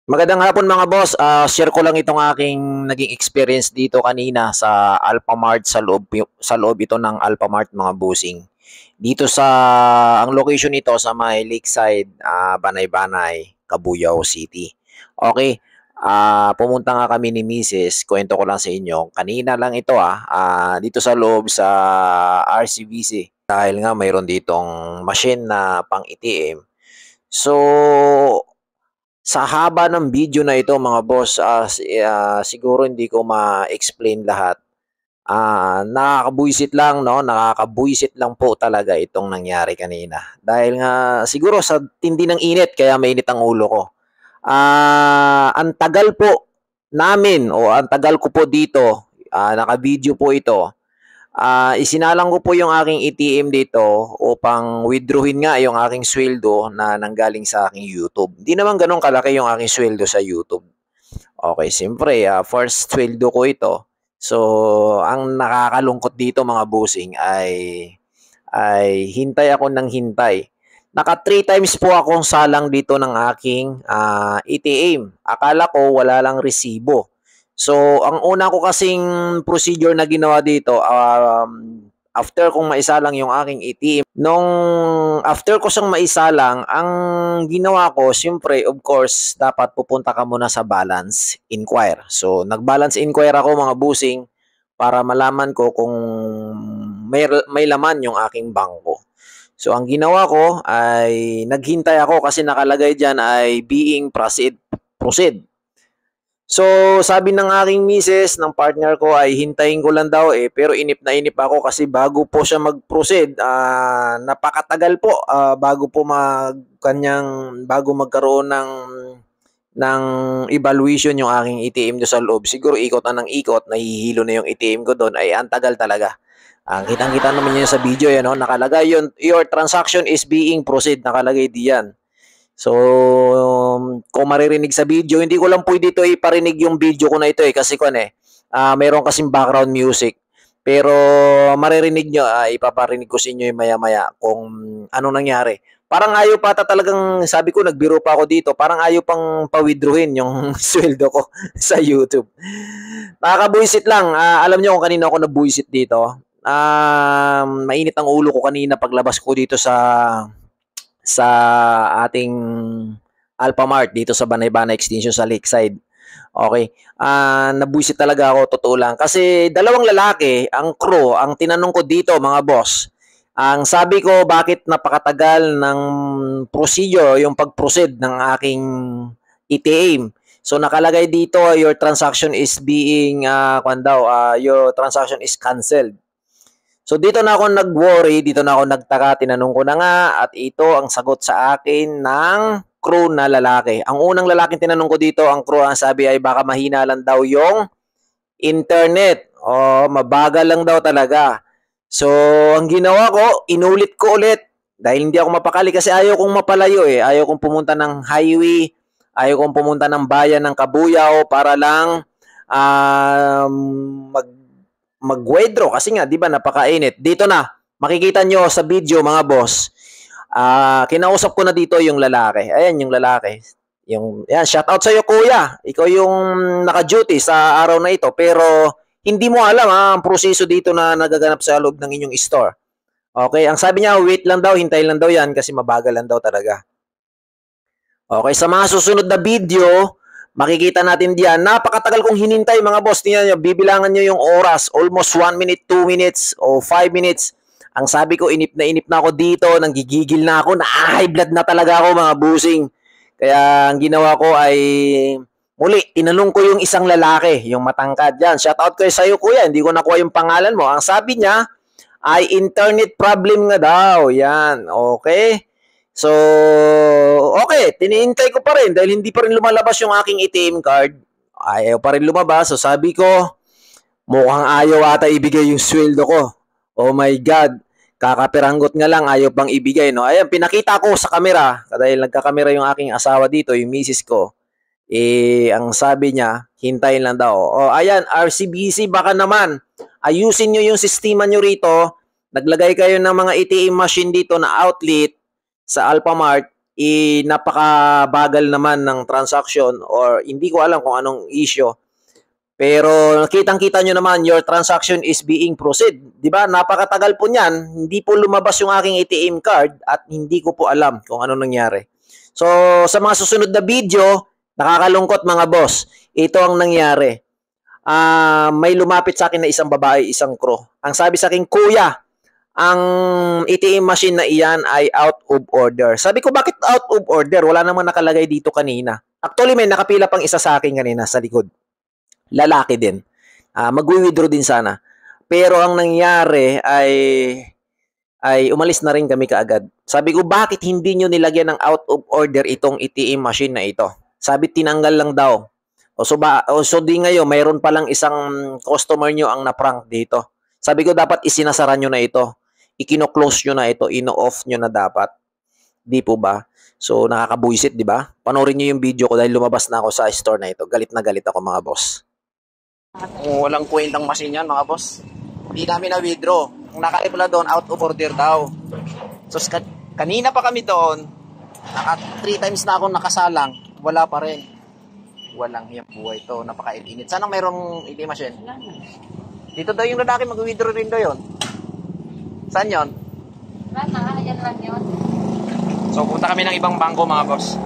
Magandang hapon mga boss. Share ko lang itong aking naging experience dito kanina sa Alphamart sa loob ito ng Alphamart mga bossing. Dito sa ang location nito sa may Lakeside, Banay-Banay, Cabuyao City. Okay. Pumunta nga kami ni Mrs. Kwento ko lang sa inyo. Kanina lang ito dito sa loob sa RCBC dahil nga mayroon ditong machine na pang ATM. So, sa haba ng video na ito mga boss, siguro hindi ko ma-explain lahat. Nakakabuisit lang 'no, nakakabuisit lang po talaga itong nangyari kanina. Dahil nga siguro sa tindi ng init kaya mainit ang ulo ko. Ang tagal po namin o ang tagal ko po dito, naka-video po ito. Isinalang ko po yung aking ATM dito upang withdrawin nga yung aking sweldo na nanggaling sa aking YouTube. Hindi naman gano'n kalaki yung aking sweldo sa YouTube. Okay, siyempre, first sweldo ko ito. So, ang nakakalungkot dito mga bossing ay hintay ako ng hintay. Naka 3 times po akong salang dito ng aking ATM. Akala ko wala lang resibo. So, ang una ko kasing procedure na ginawa dito, after kong maisalang yung aking ATM, nung after ko siyang maisalang, ang ginawa ko, siyempre, of course, dapat pupunta ka muna sa balance inquire. So, nag-balance inquire ako mga busing para malaman ko kung may laman yung aking bangko. So, ang ginawa ko ay naghintay ako kasi nakalagay dyan ay being proceed. So, sabi ng aking misis, ng partner ko ay hintayin ko lang daw pero inip na inip ako kasi bago po siya mag-proceed, napakatagal po bago magkaroon ng evaluation yung aking ATM do sa loob. Siguro ikot na ng ikot, nahihilo na yung ATM ko doon, ay ang tagal talaga. Kitang-kita naman yun sa video yan, no? Nakalagay yun, your transaction is being proceed, nakalagay diyan. So, kung maririnig sa video, hindi ko lang pwede ito iparinig yung video ko na ito kasi mayroon kasing background music. Pero maririnig nyo, ipaparinig ko sa inyo yung maya-maya kung ano nangyari. Parang ayaw pa talagang, sabi ko, nagbiro pa ako dito, parang ayaw pang pa-withdrawin yung sweldo ko sa YouTube. Nakakabuisit lang. Alam nyo kung kanina ako nabuisit dito. Mainit ang ulo ko kanina paglabas ko dito sa ating Alphamart dito sa Banay-Banay Extension sa Lakeside. Okay. Nabuisit talaga ako, totoo lang. Kasi dalawang lalaki, ang crew, ang tinanong ko dito mga boss, ang sabi ko bakit napakatagal ng procedure, yung pag-proceed ng aking ATM. So nakalagay dito, your transaction is your transaction is canceled. So dito na ako nag-worry, dito na ako nagtaka, tinanong ko na nga at ito ang sagot sa akin ng crew na lalaki. Ang unang lalaking tinanong ko dito, ang crew ang sabi ay baka mahina lang daw yung internet. O mabagal lang daw talaga. So ang ginawa ko, inulit ko ulit dahil hindi ako mapakali kasi ayaw kong mapalayo Ayaw kong pumunta ng highway, ayaw kong pumunta ng bayan ng Cabuyao para lang mag-withdraw kasi nga 'di ba napakainit. Dito na makikita nyo sa video mga boss. Kinausap ko na dito yung lalaki. Ayan yung lalaki. Shout out sa iyo kuya. Ikaw yung naka-duty sa araw na ito pero hindi mo alam ang proseso dito na nagaganap sa loob ng inyong store. Okay, ang sabi niya wait lang daw, hintay lang daw 'yan kasi mabagal lang daw talaga. Okay, sa mga susunod na video, makikita natin diyan, napakatagal kong hinintay mga boss. Tingnan nyo, bibilangan nyo yung oras. Almost 1 minute, 2 minutes, o 5 minutes. Ang sabi ko, inip na ako dito, nanggigigil na ako, na-high blood na talaga ako mga busing. Kaya ang ginawa ko ay, muli, tinanong ko yung isang lalaki, yung matangkad. Yan, shout out ko sa iyo kuya, hindi ko nakuha yung pangalan mo. Ang sabi niya, ay internet problem nga daw. Yan, okay. So, okay, tinihintay ko pa rin dahil hindi pa rin lumalabas yung aking ATM card. Ayaw pa rin lumabas. So, sabi ko, mukhang ayaw ata ibigay yung sweldo ko. Oh my God. Kakapiranggot nga lang, ayaw pang ibigay. No? Ayan, pinakita ko sa camera. Dahil nagkakamera yung aking asawa dito, yung misis ko. Ang sabi niya, hintayin lang daw. Oh, ayan, RCBC, baka naman. Ayusin nyo yung sistema nyo rito. Naglagay kayo ng mga ATM machine dito na outlet sa Alphamart napakabagal naman ng transaction or hindi ko alam kung anong issue. Pero kitang-kita nyo naman, your transaction is being proceed. Di ba? Napakatagal po niyan. Hindi po lumabas yung aking ATM card at hindi ko po alam kung ano nangyari. So, sa mga susunod na video, nakakalungkot mga boss. Ito ang nangyari. May lumapit sa akin na isang babae, isang crew. Ang sabi sa akin, kuya, ang ATM machine na iyan ay out of order. Sabi ko, bakit out of order? Wala namang nakalagay dito kanina. Actually, may nakapila pang isa sa akin kanina sa likod. Lalaki din. Mag-withdraw din sana. Pero ang nangyari ay umalis na rin kami kaagad. Sabi ko, bakit hindi nyo nilagyan ng out of order itong ATM machine na ito? Sabi, tinanggal lang daw. So di ngayon, mayroon palang isang customer nyo ang na-prank dito. Sabi ko, dapat isinasara nyo na ito. Ikino-close nyo na ito. Ino-off nyo na dapat. Di po ba? So, nakakabuisit, di ba? Panoorin nyo yung video ko dahil lumabas na ako sa store na ito. Galit na galit ako, mga boss. Walang kwentang machine yan, mga boss. Hindi namin na-withdraw. Ang nakalip pala doon, out of order daw. So, kanina pa kami doon. 3 times na ako nakasalang. Wala pa rin. Walang hiyang buhay ito. Napaka-init. Sana mayroong ATM machine? Dito daw yung lalaki mag-withdraw rin daw yun. Saan yun? Yan lang yun. So, punta kami ng ibang bangko, mga boss.